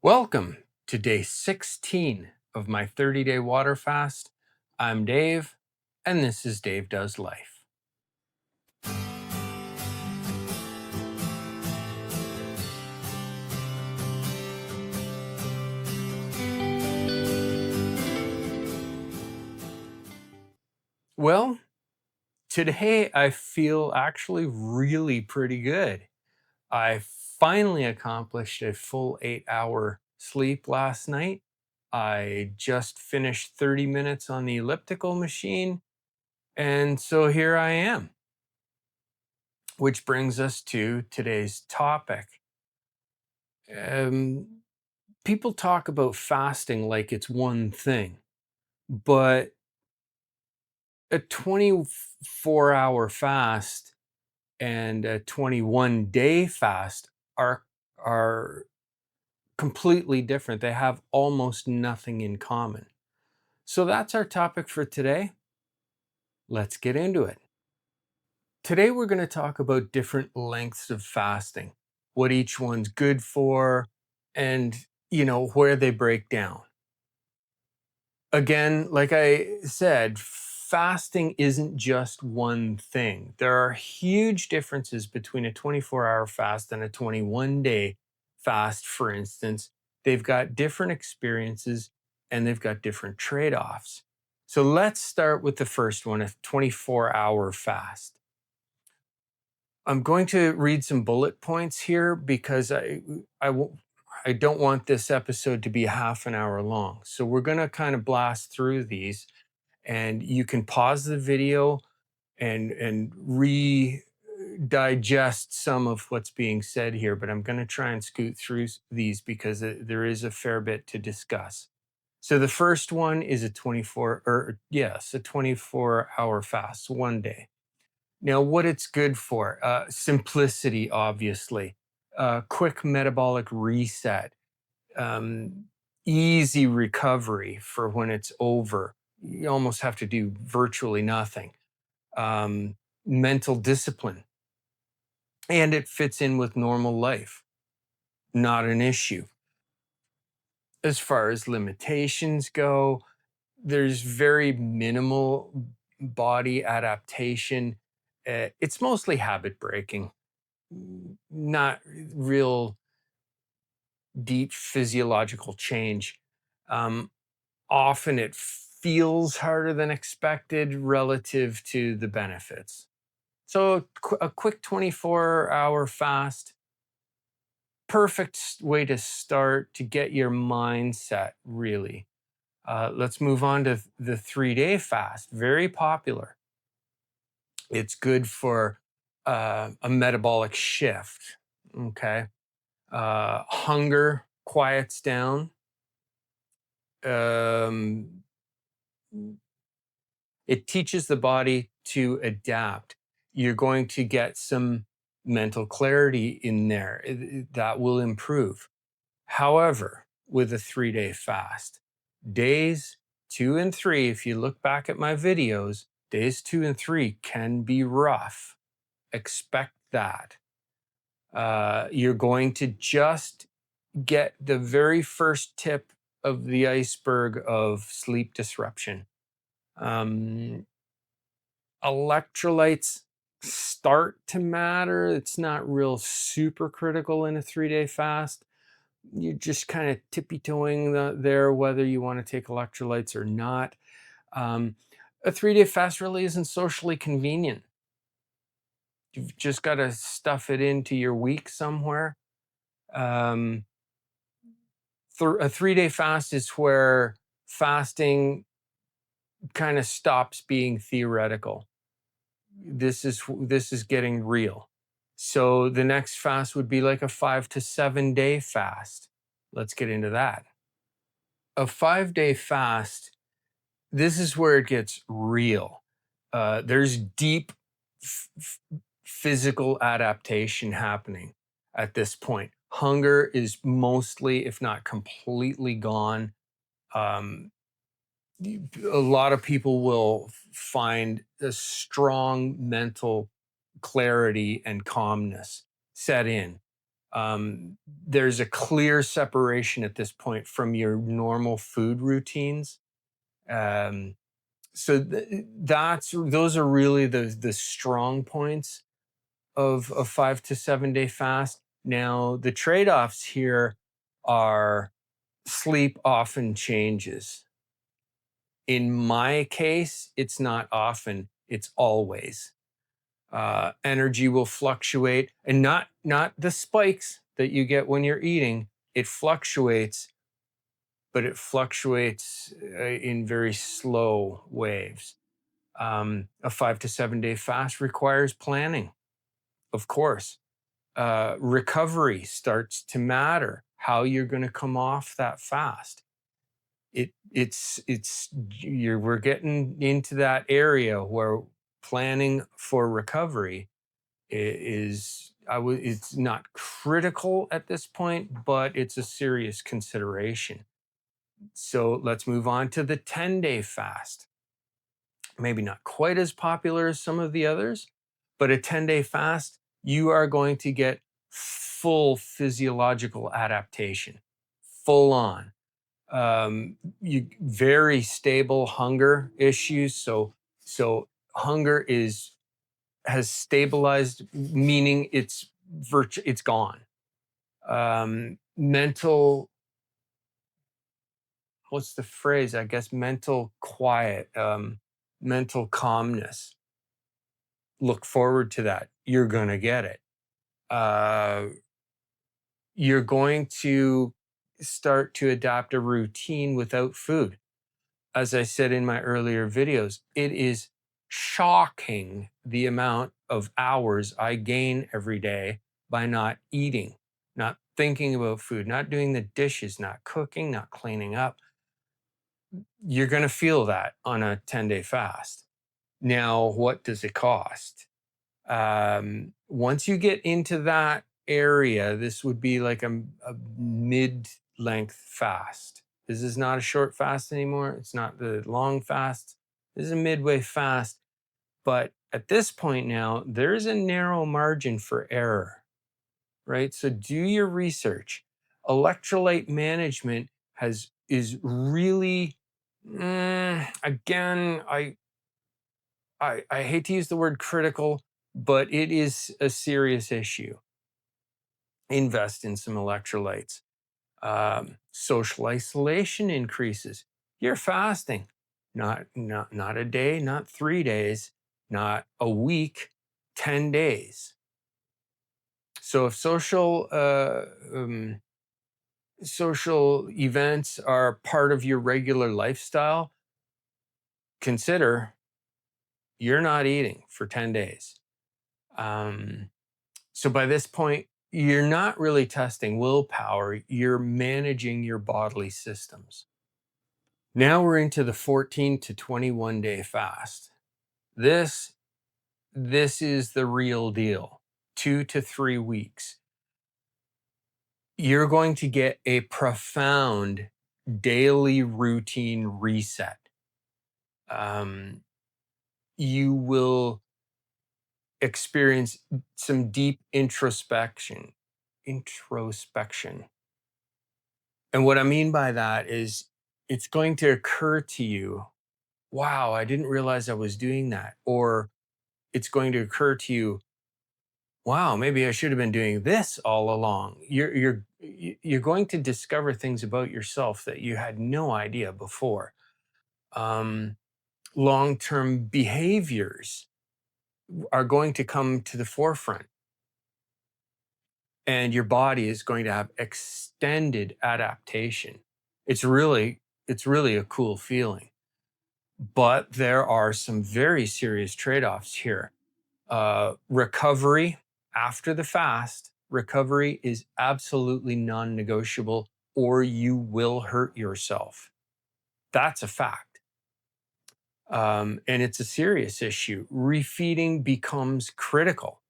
Welcome to day 16 of my 30-day water fast. I'm Dave, and this is Dave Does Life. Well, today I feel actually really pretty good. I finally accomplished a full 8-hour sleep last night. I just finished 30 minutes on the elliptical machine, and so here I am, which brings us to today's topic. Um, People talk about fasting like it's one thing, but a 24-hour fast and a 21-day fast are completely different. They have almost nothing in common. So that's our topic for today. Let's get into it. Today we're going to talk about different lengths of fasting, what each one's good for, and where they break down. Again, like I said, fasting isn't just one thing. There are huge differences between a 24-hour fast and a 21-day fast, for instance. They've got different experiences and they've got different trade offs. So let's start with the first one, a 24-hour fast. I'm going to read some bullet points here because I don't want this episode to be half an hour long. So we're going to kind of blast through these, and you can pause the video and digest some of what's being said here, but I'm going to try and scoot through these because there is a fair bit to discuss. So the first one is a 24-hour fast, one day. Now, what it's good for, simplicity, obviously, quick metabolic reset, um, easy recovery for when it's over. You almost have to do virtually nothing. Um, Mental discipline, and it fits in with normal life, not an issue. As far as limitations go, there's very minimal body adaptation. It's mostly habit breaking, not real deep physiological change. Um, Often it feels harder than expected relative to the benefits. So, a quick 24-hour fast, perfect way to start to get your mindset really. Let's move on to the 3-day fast, very popular. It's good for a metabolic shift. Okay. Hunger quiets down. Um, it teaches the body to adapt. You're going to get some mental clarity in there that will improve. However, with a 3-day fast, days 2 and 3, if you look back at my videos, days 2 and 3 can be rough. Expect that. You're going to just get the very first tip of the iceberg of sleep disruption. Um, Electrolytes start to matter. It's not real super critical in a 3-day fast. You're just kind of tippy toeing there whether you want to take electrolytes or not. Um, a 3-day fast really isn't socially convenient. You've just got to stuff it into your week somewhere. Um, a 3-day fast is where fasting kind of stops being theoretical. This is getting real. So the next fast would be like a 5 to 7 day fast. Let's get into that. A 5-day fast, this is where it gets real. There's deep physical adaptation happening at this point. Hunger is mostly, if not completely, gone. Um, a lot of people will find a strong mental clarity and calmness set in. There's a clear separation at this point from your normal food routines. Um, so that's those are really the strong points of a 5 to 7 day fast. Now, the trade offs here are sleep often changes. In my case, it's not often, it's always. Energy will fluctuate, and not the spikes that you get when you're eating. It fluctuates, but it fluctuates in very slow waves. A 5 to 7 day fast requires planning, of course. Recovery starts to matter. How you're going to come off that fast. It's you're we're getting into that area where planning for recovery is it's not critical at this point, but it's a serious consideration. So let's move on to the 10-day fast. Maybe not quite as popular as some of the others, but a 10-day fast, you are going to get full physiological adaptation, full on. You very stable hunger issues. So hunger is has stabilized, meaning it's gone. Mental, what's the phrase? I guess mental quiet, mental calmness. Look forward to that. You're gonna get it. Uh, you're going to start to adapt a routine without food. As I said in my earlier videos, it is shocking the amount of hours I gain every day by not eating, not thinking about food, not doing the dishes, not cooking, not cleaning up. You're going to feel that on a 10-day fast. Now, what does it cost? Once you get into that area, this would be like a mid length fast. This is not a short fast anymore. It's not the long fast. This is a midway fast. But at this point now, there's a narrow margin for error, right? So do your research. Electrolyte management is really, again, I hate to use the word critical, but it is a serious issue. Invest in some electrolytes. Social isolation increases. You're fasting, not a day, not 3 days, not a week, 10 days. So if social events are part of your regular lifestyle, consider you're not eating for 10 days. So by this point, you're not really testing willpower, you're managing your bodily systems. Now we're into the 14 to 21 day fast. This this is the real deal. 2 to 3 weeks. You're going to get a profound daily routine reset. You will experience some deep introspection. And what I mean by that is it's going to occur to you, wow, I didn't realize I was doing that. Or it's going to occur to you, wow, maybe I should have been doing this all along. You're going to discover things about yourself that you had no idea before. Um, Long-term behaviors are going to come to the forefront, and your body is going to have extended adaptation. It's really a cool feeling. But there are some very serious trade-offs here. Recovery after the fast, recovery is absolutely non-negotiable, or you will hurt yourself. That's a fact. And it's a serious issue. Refeeding becomes critical.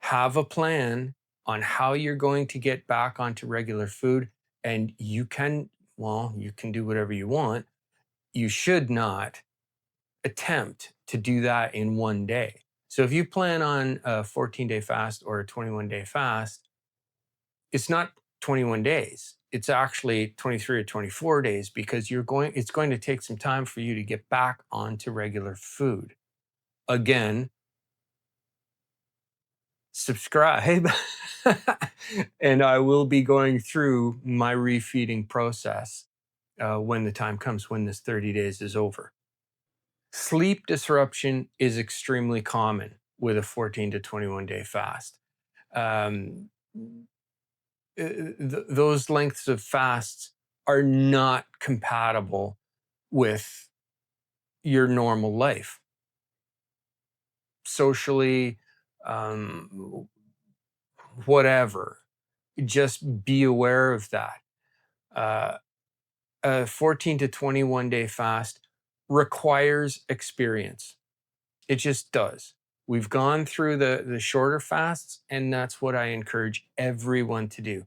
Have a plan on how you're going to get back onto regular food, and you can do whatever you want. You should not attempt to do that in one day. So if you plan on a 14-day fast or a 21-day fast, it's not 21 days. It's actually 23 or 24 days because it's going to take some time for you to get back onto regular food. Again, subscribe and I will be going through my refeeding process when the time comes when this 30 days is over. Sleep disruption is extremely common with a 14 to 21 day fast. Um, those lengths of fasts are not compatible with your normal life socially, um, whatever. Just be aware of that. Uh, a 14 to 21 day fast requires experience. It just does. We've gone through the shorter fasts, and that's what I encourage everyone to do.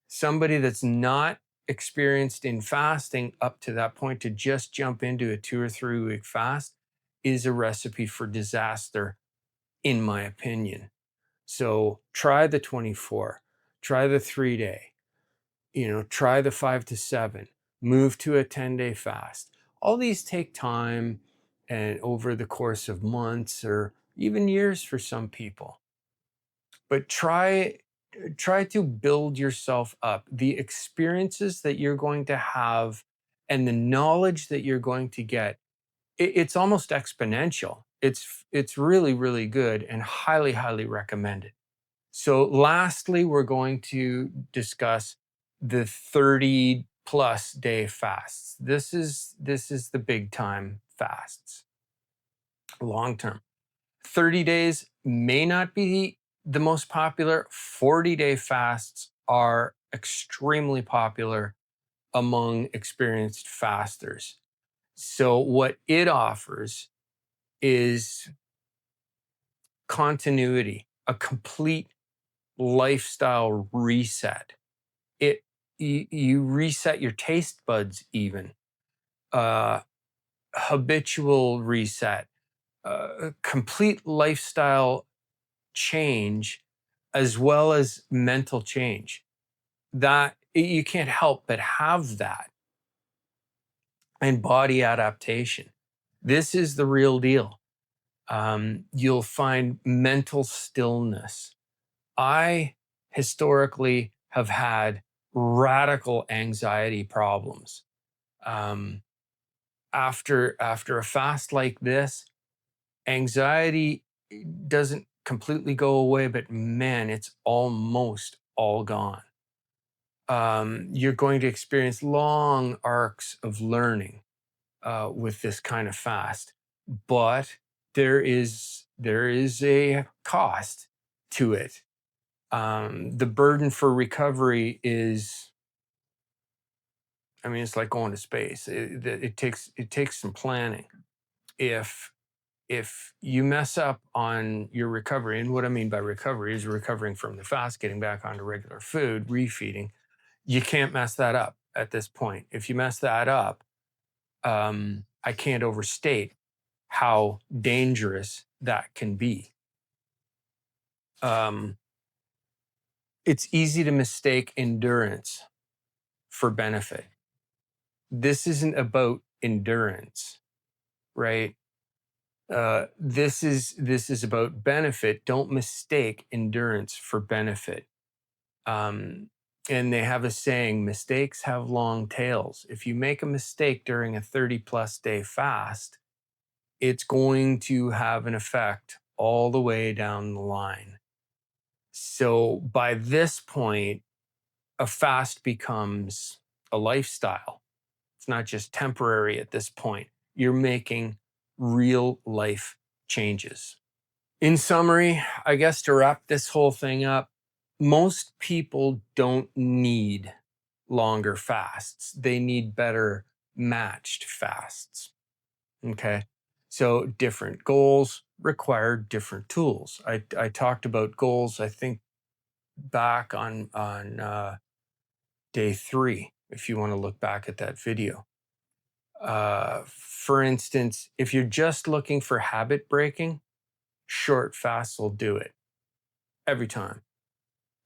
Somebody that's not experienced in fasting up to that point to just jump into a 2 or 3 week fast is a recipe for disaster, in my opinion. So try the 24, try the 3 day, try the 5 to 7, move to a 10-day fast. All these take time and over the course of months or even years for some people. But try to build yourself up. The experiences that you're going to have and the knowledge that you're going to get, it's almost exponential. It's really, really good and highly, highly recommended. So lastly, we're going to discuss the 30 plus day fasts. This is the big time fasts, long term. 30 days may not be the most popular. 40-day fasts are extremely popular among experienced fasters. So what it offers is continuity, a complete lifestyle reset. You reset your taste buds even. Uh, habitual reset, complete lifestyle change, as well as mental change. That you can't help but have that, and body adaptation. This is the real deal. You'll find mental stillness. I historically have had radical anxiety problems. Um, after a fast like this, anxiety doesn't completely go away, but man, it's almost all gone. You're going to experience long arcs of learning with this kind of fast, but there is a cost to it. The burden for recovery is, I mean, it's like going to space. It takes some planning. If you mess up on your recovery, and what I mean by recovery is recovering from the fast, getting back onto regular food, refeeding, you can't mess that up at this point. If you mess that up, I can't overstate how dangerous that can be. Um, it's easy to mistake endurance for benefit. This isn't about endurance, right? This is about benefit. Don't mistake endurance for benefit. Um, and they have a saying: mistakes have long tails. If you make a mistake during a 30 plus day fast, it's going to have an effect all the way down the line. So by this point, a fast becomes a lifestyle. It's not just temporary at this point. You're making real life changes. In summary, I guess to wrap this whole thing up, most people don't need longer fasts. They need better matched fasts. Okay. So different goals require different tools. I talked about goals, I think, back on day 3, if you want to look back at that video. For instance, if you're just looking for habit breaking, short fasts will do it every time.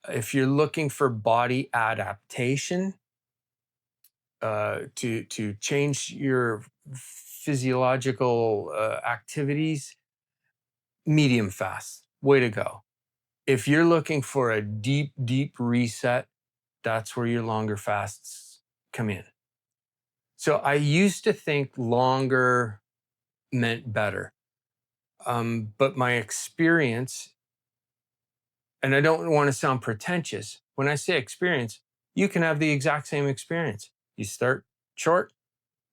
If you're looking for body adaptation, to change your physiological activities, medium fast, way to go. If you're looking for a deep, deep reset, that's where your longer fasts come in. So I used to think longer meant better. But my experience, and I don't want to sound pretentious, when I say experience, you can have the exact same experience. You start short,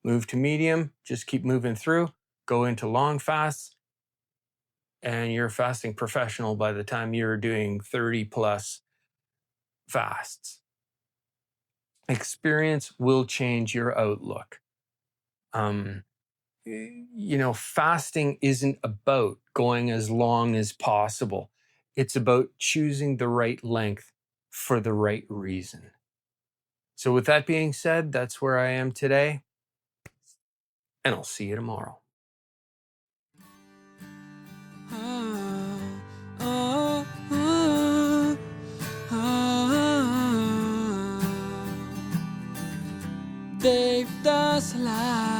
move to medium, just keep moving through, go into long fasts, and you're a fasting professional by the time you're doing 30 plus fasts. Experience will change your outlook. Um, Fasting isn't about going as long as possible. It's about choosing the right length for the right reason. So, with that being said, that's where I am today, and I'll see you tomorrow. Oh, oh, oh, oh. Dave does live.